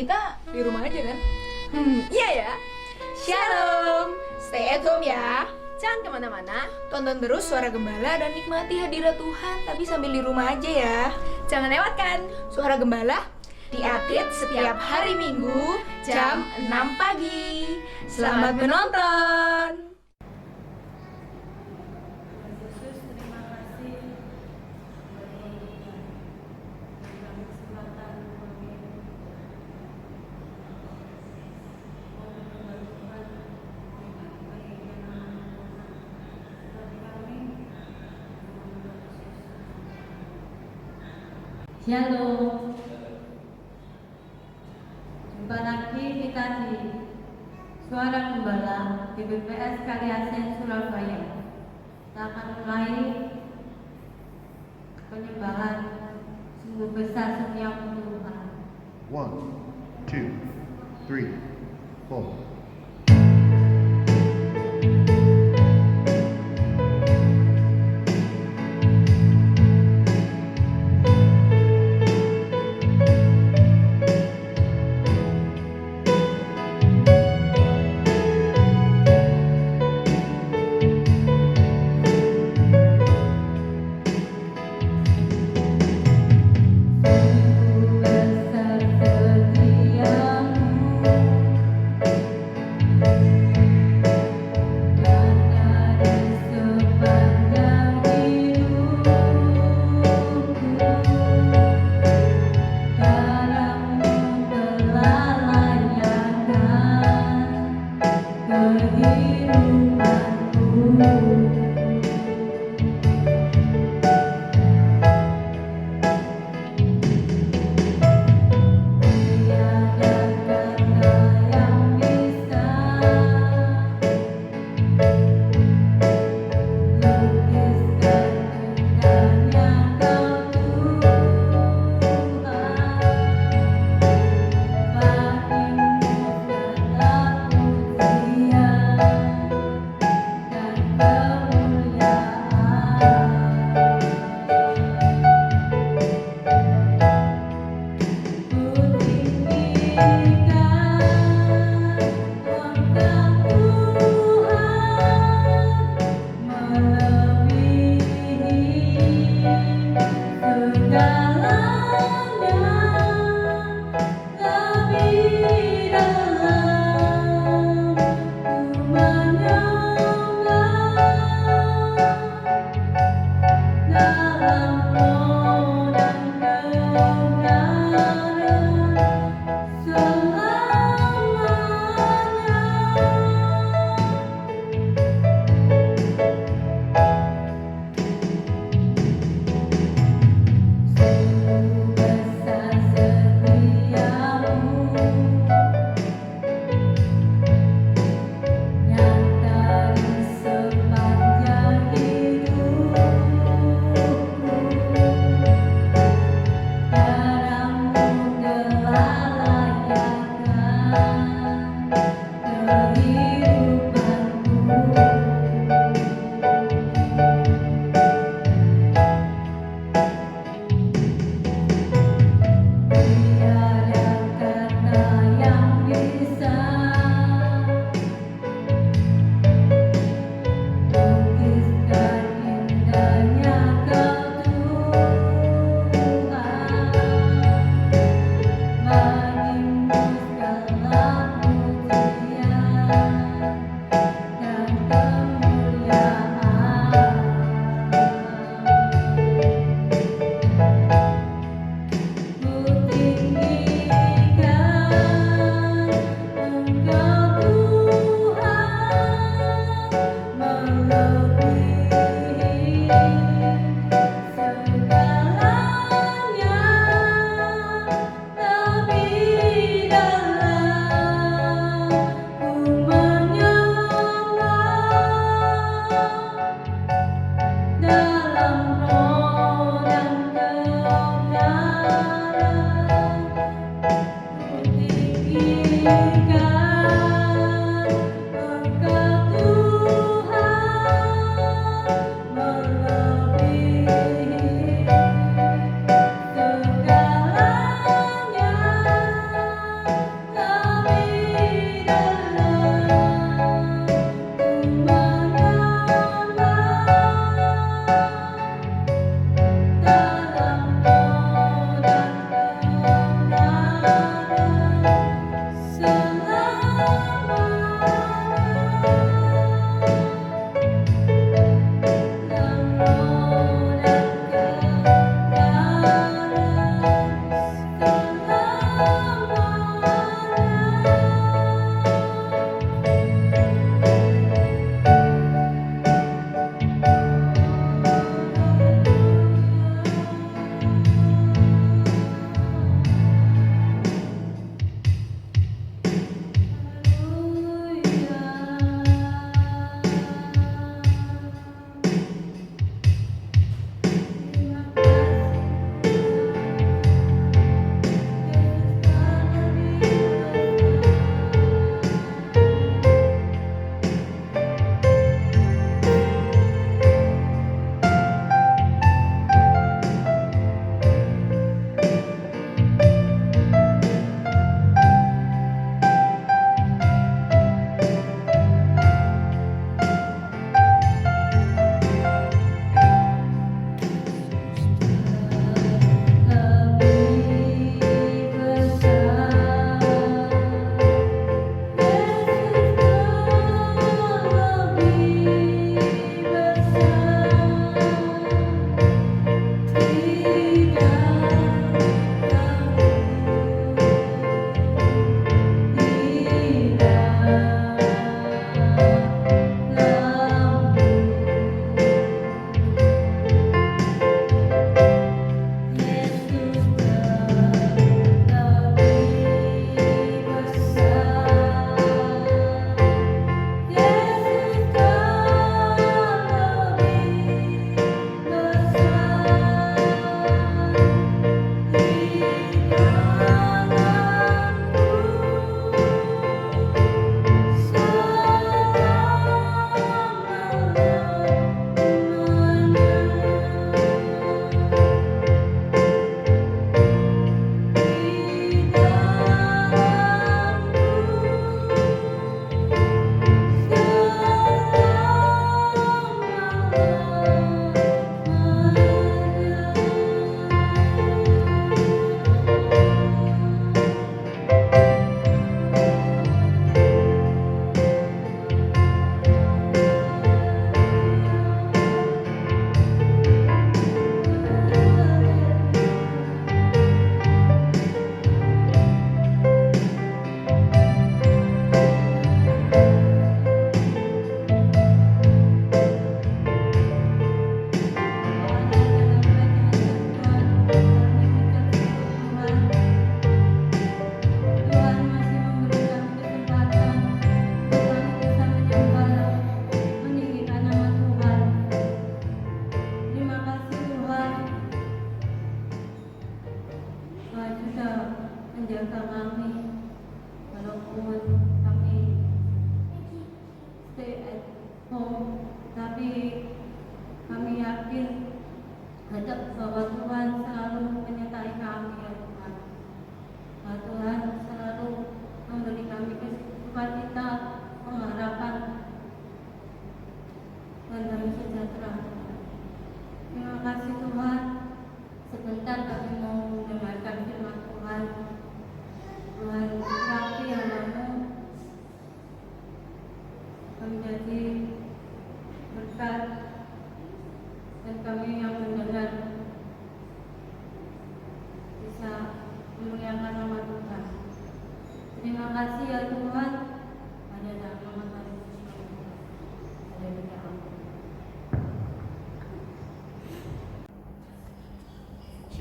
kita di rumah aja kan? Iya ya. Shalom, stay at home ya. Jangan kemana-mana. Tonton terus Suara Gembala dan nikmati hadirat Tuhan, tapi sambil di rumah aja ya. Jangan lewatkan Suara Gembala diupdate setiap hari Minggu jam 6 pagi. Selamat menonton. Shalom. Jumpa lagi kita di Suara Gembala di BPS Kaliasen Surabaya. Kita akan mulai penyembahan sungguh besar setiap Tuhan. 1, 2, 3, 4.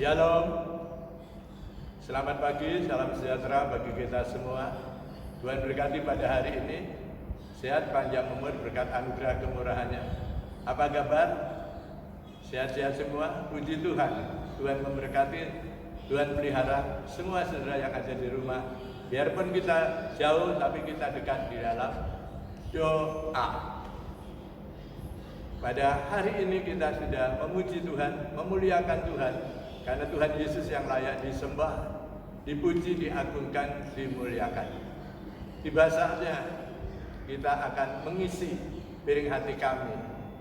Shalom. Selamat pagi, salam sejahtera bagi kita semua. Tuhan berkati pada hari ini. Sehat panjang umur berkat anugerah kemurahannya. Apa kabar? Sehat-sehat semua? Puji Tuhan. Tuhan memberkati, Tuhan pelihara semua saudara yang ada di rumah. Biarpun kita jauh, tapi kita dekat di dalam doa. Pada hari ini kita sudah memuji Tuhan, memuliakan Tuhan, karena Tuhan Yesus yang layak disembah, dipuji, diagungkan, dimuliakan. Tiba saatnya kita akan mengisi piring hati kami,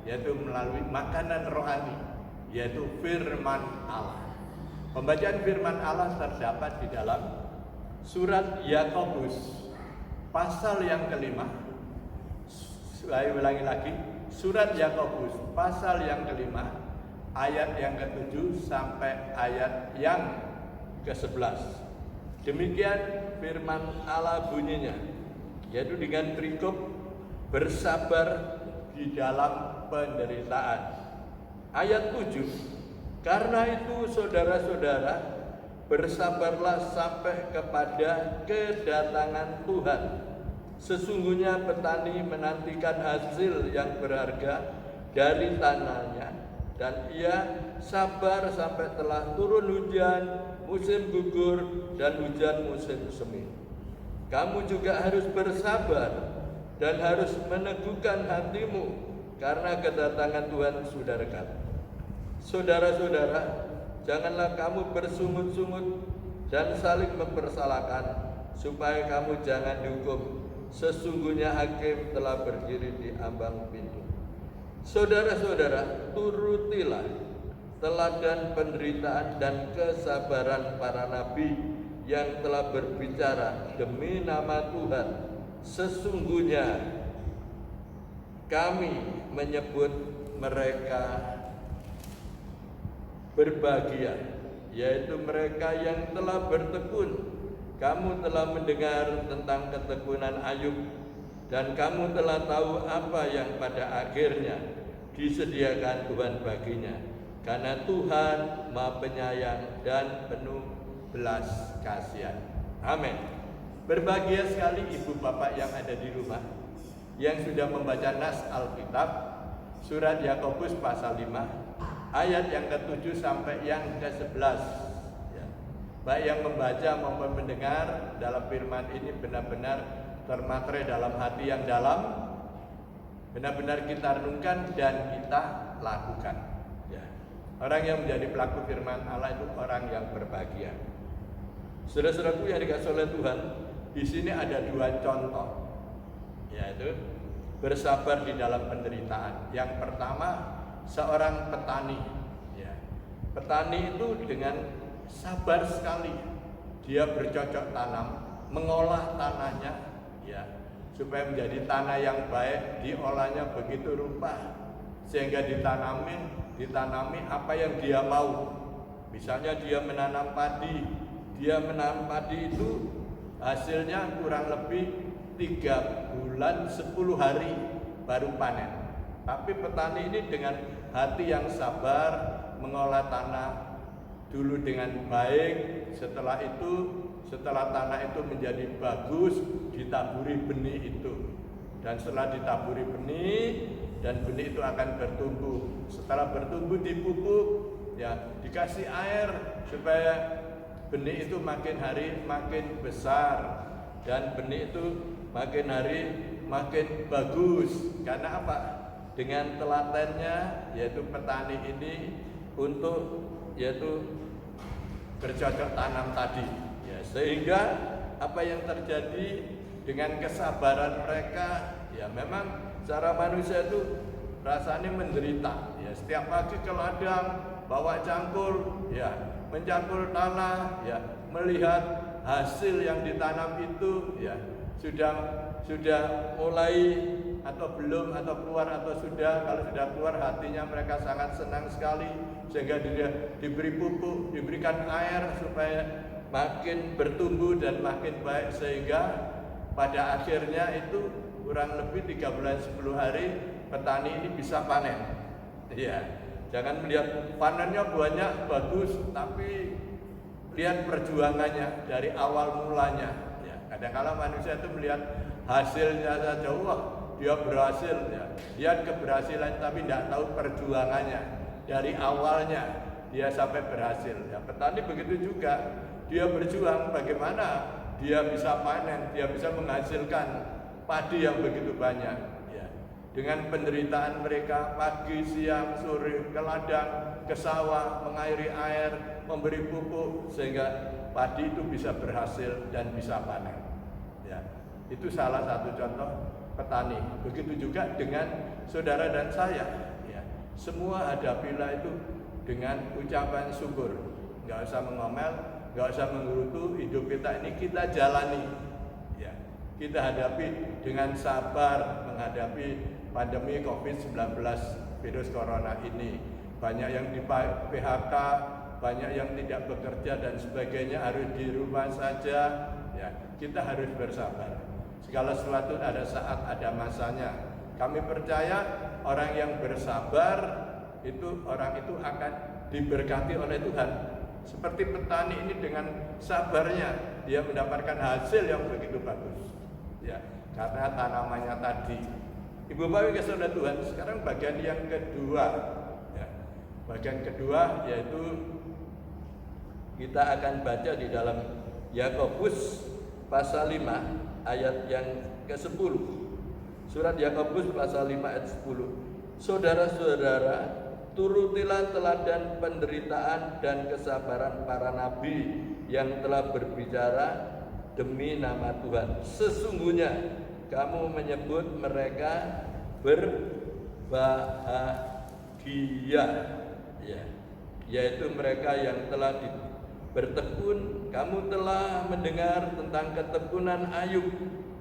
yaitu melalui makanan rohani, yaitu firman Allah. Pembacaan firman Allah terdapat di dalam surat Yakobus pasal yang kelima. Saya ulangi lagi, surat Yakobus pasal yang kelima, ayat yang ke-7 sampai ayat yang ke-11. Demikian firman Allah bunyinya, yaitu dengan perikop bersabar di dalam penderitaan. Ayat 7, karena itu saudara-saudara, bersabarlah sampai kepada kedatangan Tuhan. Sesungguhnya petani menantikan hasil yang berharga dari tanahnya, dan ia sabar sampai telah turun hujan musim gugur dan hujan musim semi. Kamu juga harus bersabar dan harus meneguhkan hatimu, karena kedatangan Tuhan sudah dekat. Saudara-saudara, janganlah kamu bersungut-sungut dan saling mempersalahkan, supaya kamu jangan dihukum. Sesungguhnya hakim telah berdiri di ambang pintu. Saudara-saudara, turutilah teladan penderitaan dan kesabaran para nabi yang telah berbicara demi nama Tuhan. Sesungguhnya kami menyebut mereka berbahagia, yaitu mereka yang telah bertekun. Kamu telah mendengar tentang ketekunan Ayub, dan kamu telah tahu apa yang pada akhirnya disediakan Tuhan baginya, karena Tuhan Maha Penyayang dan penuh belas kasihan. Amin. Berbahagia sekali ibu bapak yang ada di rumah, yang sudah membaca nas Alkitab, surat Yakobus pasal 5, ayat yang ke-7 sampai yang ke-11. Baik yang membaca maupun mendengar dalam firman ini benar-benar termaterai dalam hati yang dalam, benar-benar kita renungkan dan kita lakukan. Ya. Orang yang menjadi pelaku firman Allah itu orang yang berbahagia. Saudara-saudaraku yang dikasihi oleh Tuhan, di sini ada dua contoh, yaitu bersabar di dalam penderitaan. Yang pertama, seorang petani. Ya. Petani itu dengan sabar sekali, dia bercocok tanam, mengolah tanahnya, ya, supaya menjadi tanah yang baik, diolahnya begitu rupa sehingga ditanami apa yang dia mau. Misalnya dia menanam padi, itu hasilnya kurang lebih 3 bulan 10 hari baru panen. Tapi petani ini dengan hati yang sabar mengolah tanah dulu dengan baik, setelah tanah itu menjadi bagus, ditaburi benih itu, dan setelah ditaburi benih, dan benih itu akan bertumbuh. Setelah bertumbuh dipupuk, ya, dikasih air supaya benih itu makin hari makin besar, dan benih itu makin hari makin bagus. Karena apa? Dengan telatennya, yaitu petani ini untuk bercocok tanam tadi, ya, sehingga apa yang terjadi dengan kesabaran mereka, ya, memang secara manusia itu rasanya menderita, ya, setiap pagi ke ladang bawa cangkul, ya, mencangkul tanah, ya, melihat hasil yang ditanam itu, ya, sudah mulai atau belum, atau keluar atau sudah. Kalau sudah keluar, hatinya mereka sangat senang sekali, sehingga dia diberi pupuk, diberikan air supaya makin bertumbuh dan makin baik, sehingga pada akhirnya itu kurang lebih 3 bulan 10 hari petani ini bisa panen. Ya, Jangan melihat panennya banyak, bagus, tapi lihat perjuangannya dari awal mulanya. Ya, kadang-kala manusia itu melihat hasilnya saja, wah dia berhasil, ya. Lihat keberhasilan tapi tidak tahu perjuangannya dari awalnya dia sampai berhasil. Ya, petani begitu juga, dia berjuang bagaimana dia bisa panen, dia bisa menghasilkan padi yang begitu banyak. Ya. Dengan penderitaan mereka pagi, siang, sore, ke ladang, ke sawah, mengairi air, memberi pupuk sehingga padi itu bisa berhasil dan bisa panen. Ya. Itu salah satu contoh petani. Begitu juga dengan saudara dan saya. Ya. Semua hadapilah itu dengan ucapan syukur. Nggak usah mengomel, nggak usah menggerutu. Hidup kita ini kita jalani. Ya. Kita hadapi dengan sabar menghadapi pandemi COVID-19 virus corona ini. Banyak yang di PHK, banyak yang tidak bekerja dan sebagainya, harus di rumah saja. Ya, kita harus bersabar. Segala sesuatu ada saat, ada masanya. Kami percaya orang yang bersabar itu, orang itu akan diberkati oleh Tuhan. Seperti petani ini dengan sabarnya dia mendapatkan hasil yang begitu bagus. Ya, karena tanamannya tadi. Ibu Bapak kasih oleh Tuhan. Sekarang bagian yang kedua. Ya, bagian kedua yaitu kita akan baca di dalam Yakobus pasal 5 ayat yang ke-10. Surat Yakobus pasal 5 ayat 10. Saudara-saudara, turutilah teladan penderitaan dan kesabaran para nabi yang telah berbicara demi nama Tuhan. Sesungguhnya kamu menyebut mereka berbahagia, ya, yaitu mereka yang telah bertekun. Kamu telah mendengar tentang ketekunan Ayub,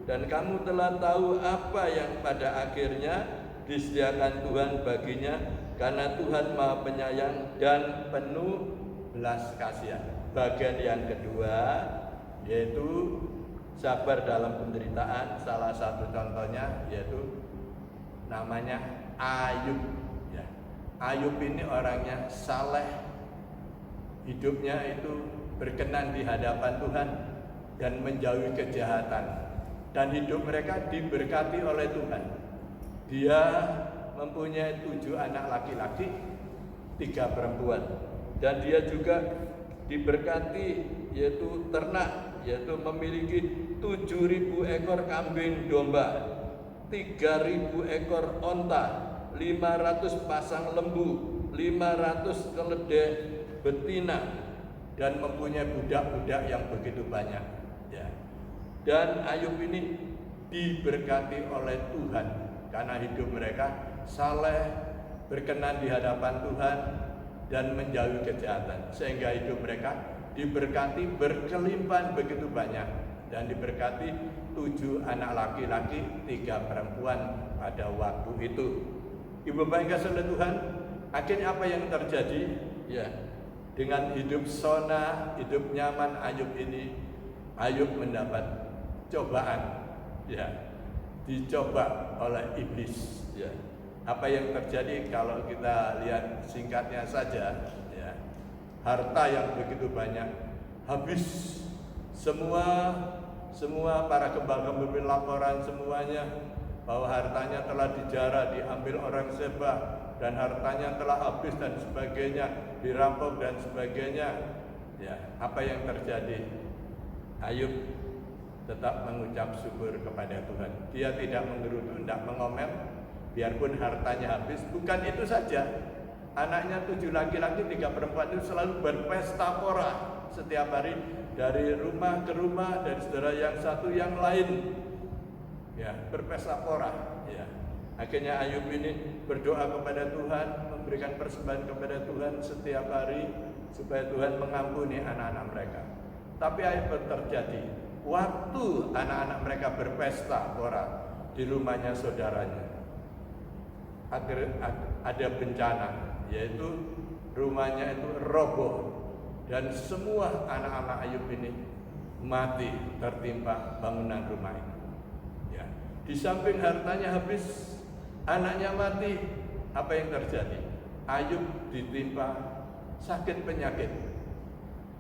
dan kamu telah tahu apa yang pada akhirnya disediakan Tuhan baginya, karena Tuhan Maha Penyayang dan penuh belas kasihan. Bagian yang kedua yaitu sabar dalam penderitaan. Salah satu contohnya yaitu namanya Ayub. Ya. Ayub ini orangnya saleh, hidupnya itu berkenan di hadapan Tuhan dan menjauhi kejahatan, dan hidup mereka diberkati oleh Tuhan. Dia mempunyai 7 anak laki-laki, 3 perempuan, dan dia juga diberkati yaitu ternak, yaitu memiliki 7.000 ekor kambing domba, 3.000 ekor onta, 500 pasang lembu, 500 keledai betina, dan mempunyai budak-budak yang begitu banyak. Ya. Dan Ayub ini diberkati oleh Tuhan karena hidup mereka saleh, berkenan di hadapan Tuhan, dan menjauhi kejahatan, sehingga hidup mereka diberkati berkelimpahan begitu banyak, dan diberkati 7 anak laki-laki, 3 perempuan pada waktu itu. Ibu Bapak kasih oleh Tuhan, akhirnya apa yang terjadi? Ya, dengan hidup sona, hidup nyaman Ayub ini, Ayub mendapat cobaan. Ya, dicoba oleh iblis. Ya. Apa yang terjadi kalau kita lihat singkatnya saja, ya, harta yang begitu banyak habis. Semua para gembala-gembala laporan semuanya bahwa hartanya telah dijara, diambil orang Seba, dan hartanya telah habis dan sebagainya, dirampok dan sebagainya. Ya, apa yang terjadi? Ayub tetap mengucap syukur kepada Tuhan. Dia tidak menggerutu, tidak mengomel, biarpun hartanya habis. Bukan itu saja, anaknya 7 laki-laki, 3 perempuan itu selalu berpesta pora setiap hari, dari rumah ke rumah, dari saudara yang satu yang lain. Ya, berpesta pora. Ya. Akhirnya Ayub ini berdoa kepada Tuhan, memberikan persembahan kepada Tuhan setiap hari supaya Tuhan mengampuni anak-anak mereka. Tapi apa terjadi? Waktu anak-anak mereka berpesta pora di rumahnya saudaranya, ada bencana, yaitu rumahnya itu roboh, dan semua anak-anak Ayub ini mati tertimpa bangunan rumah ini. Ya. Di samping hartanya habis, anaknya mati, apa yang terjadi? Ayub ditimpa sakit penyakit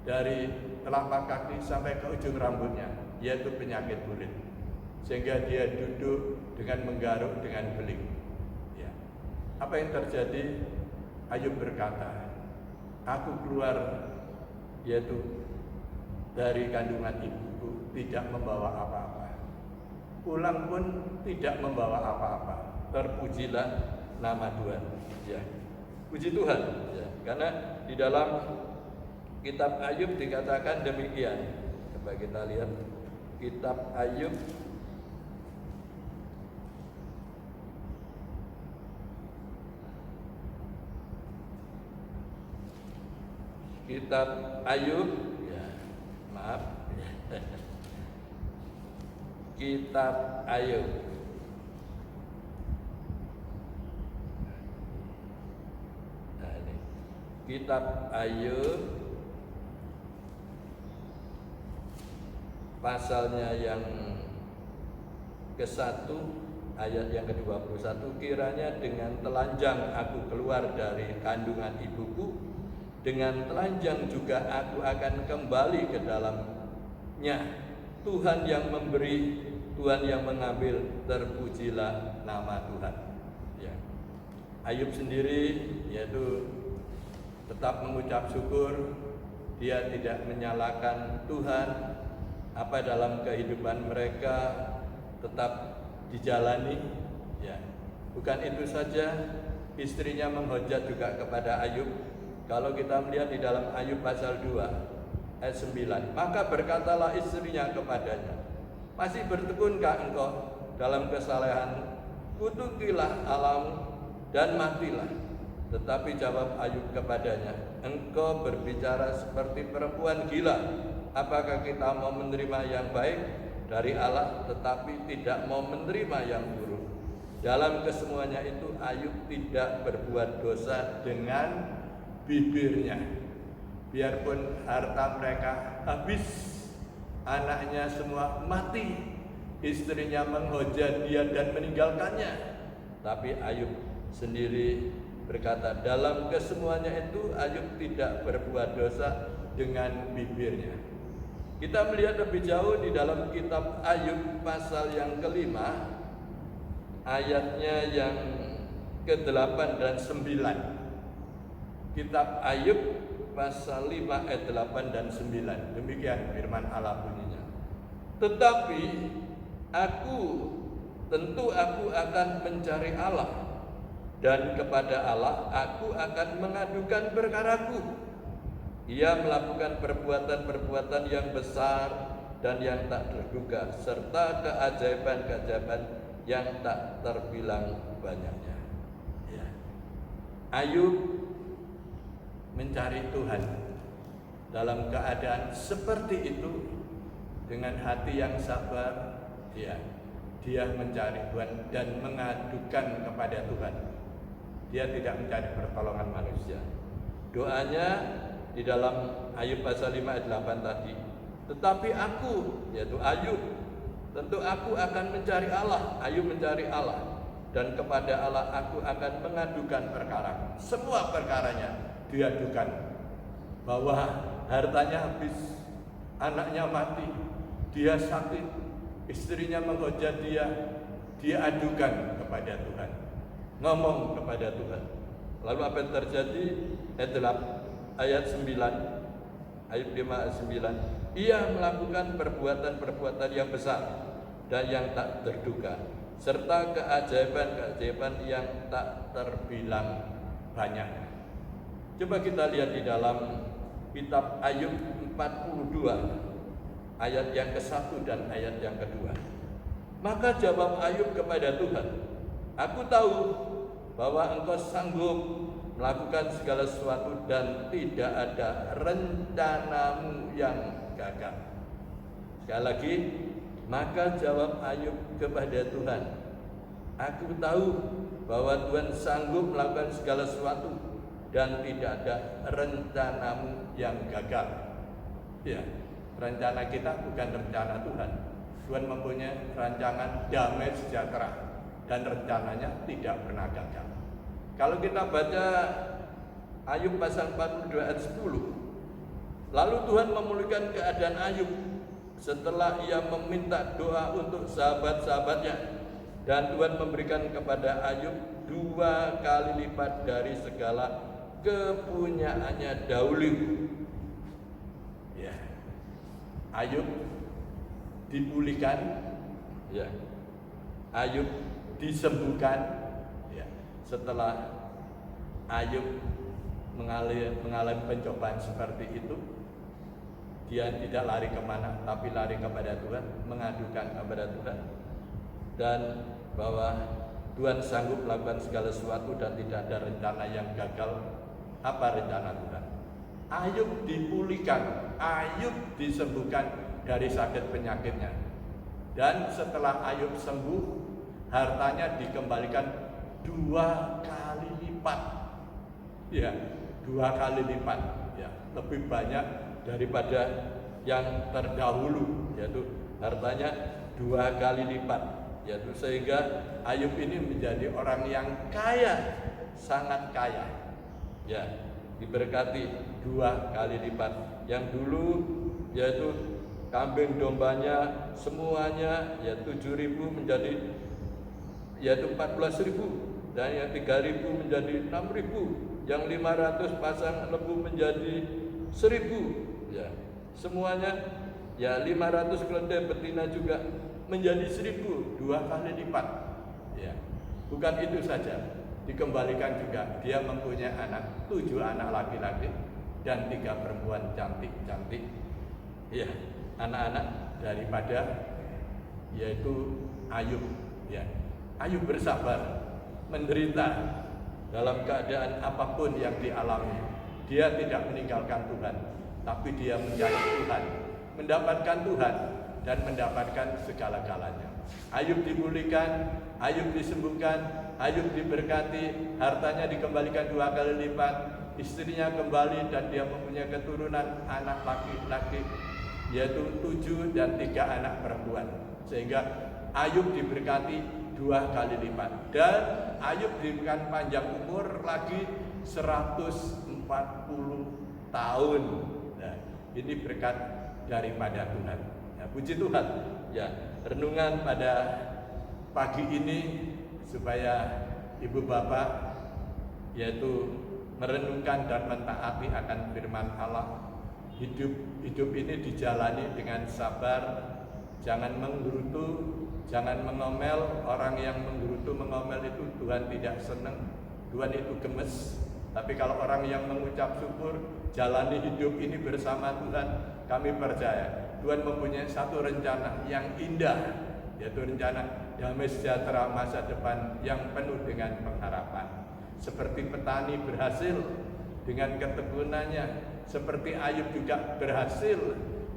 dari telapak kaki sampai ke ujung rambutnya, yaitu penyakit kulit, sehingga dia duduk dengan menggaruk dengan beling. Ya. Apa yang terjadi? Ayub berkata, aku keluar yaitu dari kandungan ibuku tidak membawa apa-apa, pulang pun tidak membawa apa-apa. Terpujilah nama Tuhan. Ya. Puji Tuhan. Ya. Karena di dalam kitab Ayub dikatakan demikian. Coba kita lihat kitab Ayub ya, maaf. Kitab Ayub Kitab Ayub pasalnya yang ke-1 ayat yang ke-21, kiranya dengan telanjang aku keluar dari kandungan ibuku, dengan telanjang juga aku akan kembali ke dalamnya. Tuhan yang memberi, Tuhan yang mengambil, terpujilah nama Tuhan. Ya. Ayub sendiri yaitu tetap mengucap syukur, dia tidak menyalahkan Tuhan, apa dalam kehidupan mereka tetap dijalani. Ya. Bukan itu saja, istrinya menghujat juga kepada Ayub. Kalau kita melihat di dalam Ayub pasal 2 ayat 9, maka berkatalah istrinya kepadanya, masih bertekunkah engkau dalam kesalehan? Kutukilah Allahmu dan matilah. Tetapi jawab Ayub kepadanya, engkau berbicara seperti perempuan gila. Apakah kita mau menerima yang baik dari Allah tetapi tidak mau menerima yang buruk? Dalam kesemuanya itu Ayub tidak berbuat dosa dengan bibirnya. Biarpun harta mereka habis, anaknya semua mati, istrinya menghujat dia dan meninggalkannya, tapi Ayub sendiri berkata, dalam kesemuanya itu Ayub tidak berbuat dosa dengan bibirnya. Kita melihat lebih jauh di dalam kitab Ayub pasal yang ke-5, ayatnya yang ke-8 dan 9. Kitab Ayub pasal 5 ayat 8 dan 9. Demikian firman Allah bunyinya. Tetapi tentu aku akan mencari Allah, dan kepada Allah aku akan mengadukan perkaraku. Ia melakukan perbuatan-perbuatan yang besar dan yang tak terduga, serta keajaiban-keajaiban yang tak terbilang banyaknya. Ya. Ayub mencari Tuhan dalam keadaan seperti itu, dengan hati yang sabar. Dia mencari Tuhan dan mengadukan kepada Tuhan. Dia tidak mencari pertolongan manusia. Doanya di dalam Ayub pasal 5 ayat 8 tadi, tetapi aku, yaitu Ayub, tentu aku akan mencari Allah. Ayub mencari Allah, dan kepada Allah aku akan mengadukan perkara. Semua perkaranya diadukan, bahwa hartanya habis, anaknya mati, dia sakit, istrinya menghujat dia adukan kepada Tuhan, ngomong kepada Tuhan. Lalu apa yang terjadi? Ayat 9, Ayub 5 ayat 9, ia melakukan perbuatan-perbuatan yang besar dan yang tak terduga, serta keajaiban-keajaiban yang tak terbilang banyak. Coba kita lihat di dalam kitab Ayub 42 ayat yang ke-1 dan ayat yang ke-2. Maka jawab Ayub kepada Tuhan, aku tahu bahwa engkau sanggup melakukan segala sesuatu dan tidak ada rencanamu yang gagal. Sekali lagi, maka jawab Ayub kepada Tuhan, aku tahu bahwa Tuhan sanggup melakukan segala sesuatu dan tidak ada rencanamu yang gagal. Ya, rencana kita bukan rencana Tuhan. Tuhan mempunyai rancangan damai sejahtera dan rencananya tidak pernah gagal. Kalau kita baca Ayub pasal 42 ayat 10. Lalu Tuhan memulihkan keadaan Ayub setelah ia meminta doa untuk sahabat-sahabatnya, dan Tuhan memberikan kepada Ayub 2 kali lipat dari segala kepunyaannya dahulu. Ya. Ayub dipulihkan, ya. Ayub disembuhkan, ya. Setelah Ayub mengalami pencobaan seperti itu, dia tidak lari kemana, tapi lari kepada Tuhan, mengadukan kepada Tuhan, dan bahwa Tuhan sanggup melakukan segala sesuatu dan tidak ada rencana yang gagal. Apa rencana Tuhan? Ayub dipulihkan, Ayub disembuhkan dari sakit penyakitnya, dan setelah Ayub sembuh, hartanya dikembalikan 2 kali lipat. Ya, 2 kali lipat, ya, lebih banyak daripada yang terdahulu, yaitu hartanya 2 kali lipat, yaitu sehingga Ayub ini menjadi orang yang kaya, sangat kaya, ya, diberkati 2 kali lipat. Yang dulu yaitu kambing dombanya semuanya ya 7.000 menjadi yaitu 14.000, dan yang 3.000 menjadi 6.000. Yang 500 pasang lembu menjadi 1.000, ya, semuanya ya 500 keledai betina juga menjadi 1.000, 2 kali lipat, ya. Bukan itu saja, dikembalikan juga dia mempunyai 7 anak laki-laki dan 3 perempuan cantik-cantik, ya, anak-anak daripada yaitu Ayub, ya. Ayub bersabar, menderita dalam keadaan apapun yang dialami. Dia tidak meninggalkan Tuhan, tapi dia mencari Tuhan, mendapatkan Tuhan, dan mendapatkan segala-galanya. Ayub dipulihkan, Ayub disembuhkan, Ayub diberkati, hartanya dikembalikan 2 kali lipat, istrinya kembali, dan dia mempunyai keturunan anak laki-laki, yaitu 7 dan 3 anak perempuan. Sehingga Ayub diberkati 2 kali lipat, dan Ayub diberikan panjang umur lagi 140 tahun. Nah, ini berkat daripada Tuhan. Ya, puji Tuhan. Ya, renungan pada pagi ini supaya ibu bapak yaitu merenungkan dan mentaati akan firman Allah. Hidup ini dijalani dengan sabar, jangan menggerutu, jangan mengomel. Orang yang menggerutu, mengomel itu Tuhan tidak senang, Tuhan itu gemes. Tapi kalau orang yang mengucap syukur, jalani hidup ini bersama Tuhan, kami percaya Tuhan mempunyai satu rencana yang indah, yaitu rencana damai sejahtera masa depan yang penuh dengan pengharapan. Seperti petani berhasil dengan ketekunannya, seperti Ayub juga berhasil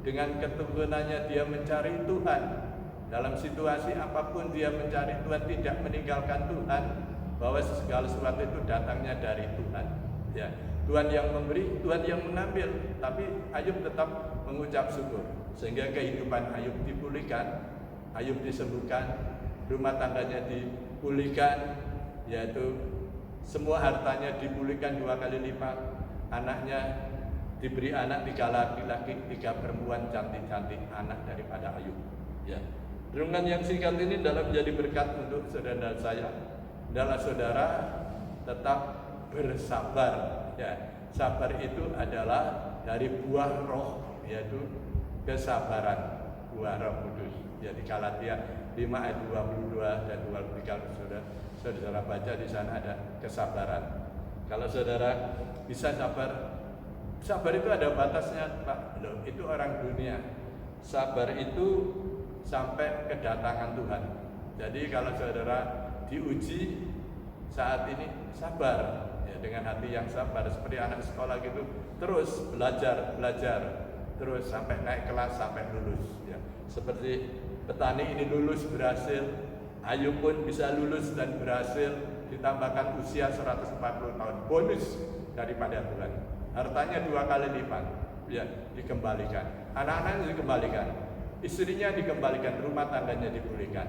dengan ketekunannya, dia mencari Tuhan. Dalam situasi apapun dia mencari Tuhan, tidak meninggalkan Tuhan, bahwa segala sesuatu itu datangnya dari Tuhan. Ya, Tuhan yang memberi, Tuhan yang mengambil, tapi Ayub tetap mengucap syukur, sehingga kehidupan Ayub dipulihkan, Ayub disembuhkan, rumah tangganya dipulihkan, yaitu semua hartanya dipulihkan 2 kali lipat, anaknya diberi anak 3 laki-laki, 3 perempuan cantik-cantik, anak daripada Ayub. Ya. Renungan yang singkat ini dalam menjadi berkat untuk saudara saya. Adalah saudara tetap bersabar. Ya, sabar itu adalah dari buah roh, yaitu kesabaran, buah Roh Kudus. Ya, di Galatia 5 ayat 22 dan 23 saudara baca, di sana ada kesabaran. Kalau saudara bisa sabar, sabar itu ada batasnya, Pak. Loh, itu orang dunia. Sabar itu sampai kedatangan Tuhan. Jadi kalau saudara diuji saat ini, sabar, ya, dengan hati yang sabar, seperti anak sekolah gitu, terus belajar, terus sampai naik kelas, sampai lulus. Ya. Seperti petani ini lulus, berhasil, Ayub pun bisa lulus dan berhasil, ditambahkan usia 140 tahun, bonus daripada Tuhan. Hartanya 2 kali lipat, ya, dikembalikan, anak-anaknya dikembalikan, istrinya dikembalikan, rumah tangganya dipulihkan,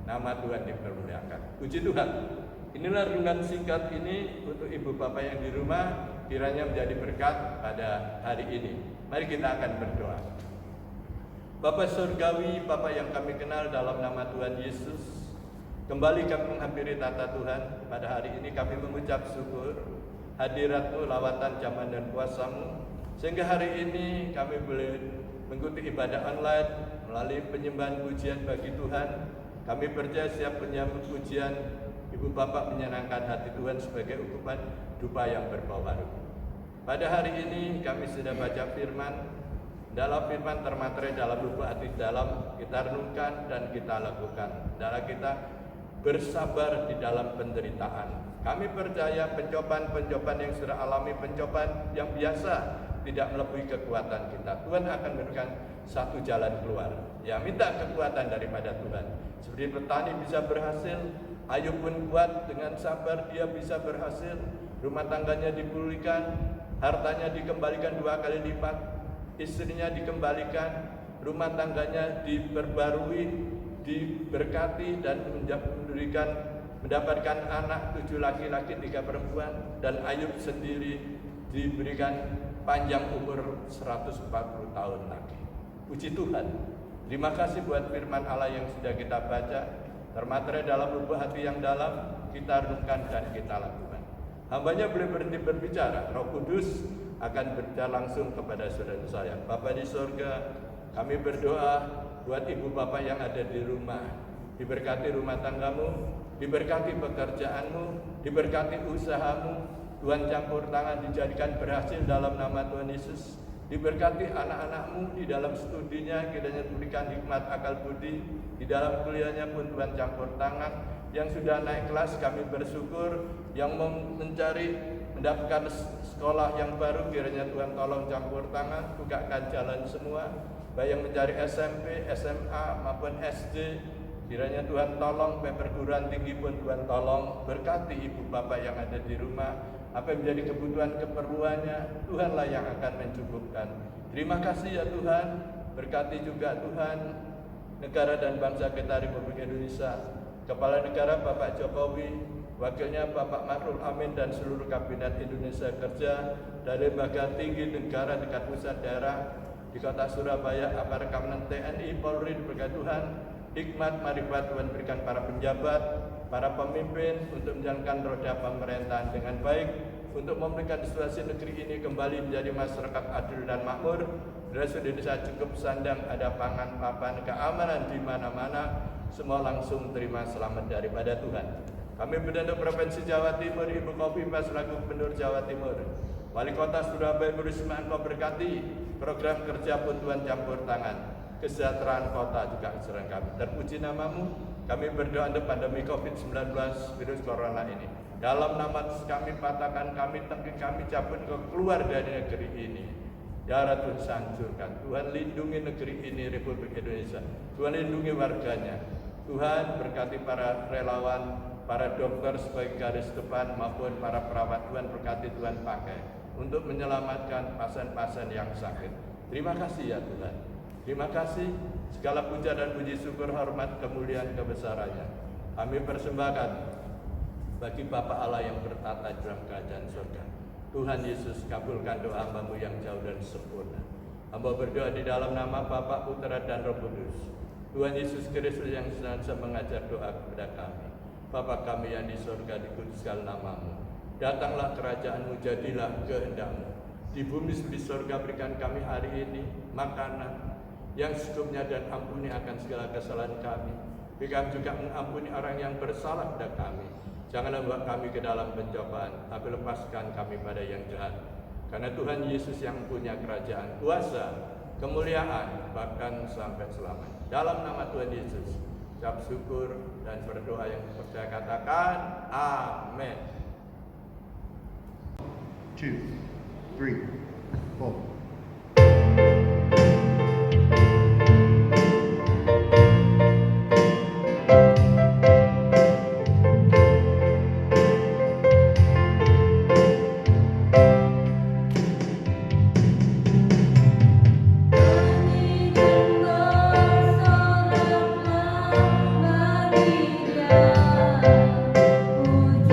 nama Tuhan dipermuliakan. Puji Tuhan. Inilah renungan singkat ini untuk ibu bapak yang di rumah, kiranya menjadi berkat pada hari ini. Mari kita akan berdoa. Bapa surgawi, Bapa yang kami kenal dalam nama Tuhan Yesus, kembali kami menghampiri tata Tuhan. Pada hari ini kami mengucap syukur hadirat-Mu, lawatan zaman dan kuasa-Mu, sehingga hari ini kami boleh mengikuti ibadah online melalui penyembahan pujian bagi Tuhan. Kami percaya setiap penyambut pujian Ibu Bapak menyenangkan hati Tuhan sebagai ukuman dupa yang berbau harum. Pada hari ini kami sudah baca firman. Dalam firman termaterai dalam lubuk hati dalam, kita renungkan dan kita lakukan. Dalam kita bersabar di dalam penderitaan. Kami percaya pencobaan-pencobaan yang sudah alami, pencobaan yang biasa tidak melebihi kekuatan kita. Tuhan akan memberikan satu jalan keluar. Ya, minta kekuatan daripada Tuhan. Seperti petani bisa berhasil, Ayub pun kuat, dengan sabar dia bisa berhasil. Rumah tangganya dipulihkan, hartanya dikembalikan 2 kali lipat, istrinya dikembalikan, rumah tangganya diperbarui, diberkati dan mendapatkan anak 7 laki-laki 3 perempuan, dan Ayub sendiri diberikan panjang umur 140 tahun lagi. Puji Tuhan. Terima kasih buat firman Allah yang sudah kita baca, termaterai dalam lubuk hati yang dalam, kita renungkan dan kita lakukan. Hambanya boleh berhenti berbicara, Roh Kudus akan berbicara langsung kepada saudara saya. Bapa di sorga, kami berdoa buat ibu bapak yang ada di rumah. Diberkati rumah tanggamu, diberkati pekerjaanmu, diberkati usahamu. Tuhan campur tangan dijadikan berhasil dalam nama Tuhan Yesus. Diberkati anak-anakmu di dalam studinya, kiranya diberikan hikmat akal budi. Di dalam kuliahnya pun Tuhan campur tangan. Yang sudah naik kelas kami bersyukur. Yang mendapatkan sekolah yang baru, kiranya Tuhan tolong campur tangan, bukakan jalan semua. Baik yang mencari SMP, SMA maupun SD, kiranya Tuhan tolong. Perguruan tinggi pun Tuhan tolong. Berkati ibu bapak yang ada di rumah. Apa yang menjadi kebutuhan keperluannya, Tuhanlah yang akan mencukupkan. Terima kasih ya Tuhan. Berkati juga Tuhan negara dan bangsa kita Republik Indonesia. Kepala negara Bapak Jokowi, wakilnya Bapak Ma'ruf Amin dan seluruh kabinet Indonesia Kerja, dari lembaga tinggi negara dekat pusat daerah di kota Surabaya, aparat keamanan TNI, Polri, berkat Tuhan, hikmat, marifat Tuhan berikan para penjabat, para pemimpin untuk menjalankan roda pemerintahan dengan baik, untuk memberikan situasi negeri ini kembali menjadi masyarakat adil dan makmur. Rasul Indonesia cukup sandang, ada pangan, papan, keamanan di mana-mana, semua langsung terima selamat daripada Tuhan. Kami berdoa Provinsi Jawa Timur, Ibu Kofifa selaku Gubernur Jawa Timur, Wali Kota Surabaya Bu Risma, Engkau berkati program kerja pun Tuhan campur tangan. Kesejahteraan kota juga serang kami. Terpuji namamu, kami berdoa untuk pandemi COVID-19 virus corona ini. Dalam nama kami patahkan, kami tengking, kami cabut keluar dari negeri ini. Darah Tuhan hancurkan. Tuhan lindungi negeri ini, Republik Indonesia. Tuhan lindungi warganya. Tuhan berkati para relawan, para dokter sebagai garis depan maupun para perawat. Tuhan berkati, Tuhan pakai untuk menyelamatkan pasien-pasien yang sakit. Terima kasih ya Tuhan. Terima kasih, segala puja dan puji syukur, hormat, kemuliaan, kebesarannya kami persembahkan bagi Bapa Allah yang bertata dalam kerajaan surga. Tuhan Yesus, kabulkan doa hamba-Mu yang jauh dan sempurna. Hamba berdoa di dalam nama Bapa, Putra dan Roh Kudus. Tuhan Yesus Kristus yang senantiasa mengajar doa kepada kami. Bapa kami yang di surga, dikuduskan nama-Mu. Datanglah kerajaan-Mu, jadilah kehendak-Mu. Di bumi seperti surga, berikan kami hari ini makanan yang secukupnya, dan ampuni akan segala kesalahan kami. Berikan juga mengampuni orang yang bersalah pada kami. Janganlah bawa kami ke dalam pencobaan, tapi lepaskan kami pada yang jahat. Karena Tuhan Yesus yang punya kerajaan, kuasa, kemuliaan, bahkan sampai selamanya. Dalam nama Tuhan Yesus, ucap syukur dan berdoa yang percaya, katakan amin. 2, 3, 4. Puji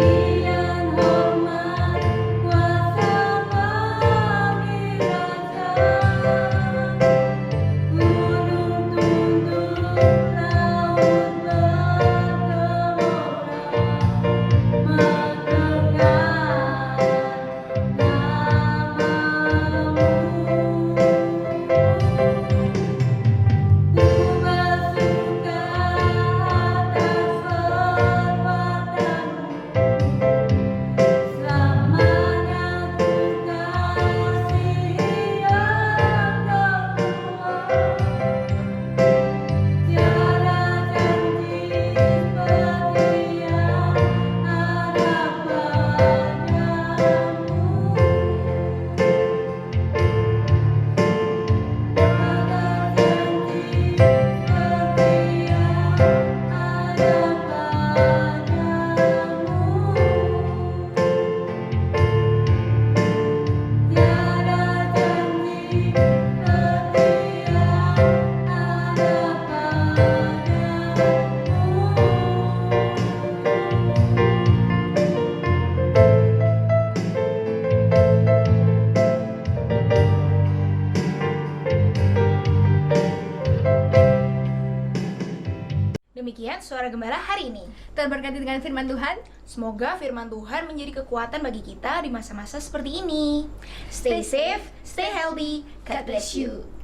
Demikian Suara Gembala hari ini. Terberkati dengan firman Tuhan. Semoga firman Tuhan menjadi kekuatan bagi kita di masa-masa seperti ini. Stay safe, stay healthy. God bless you.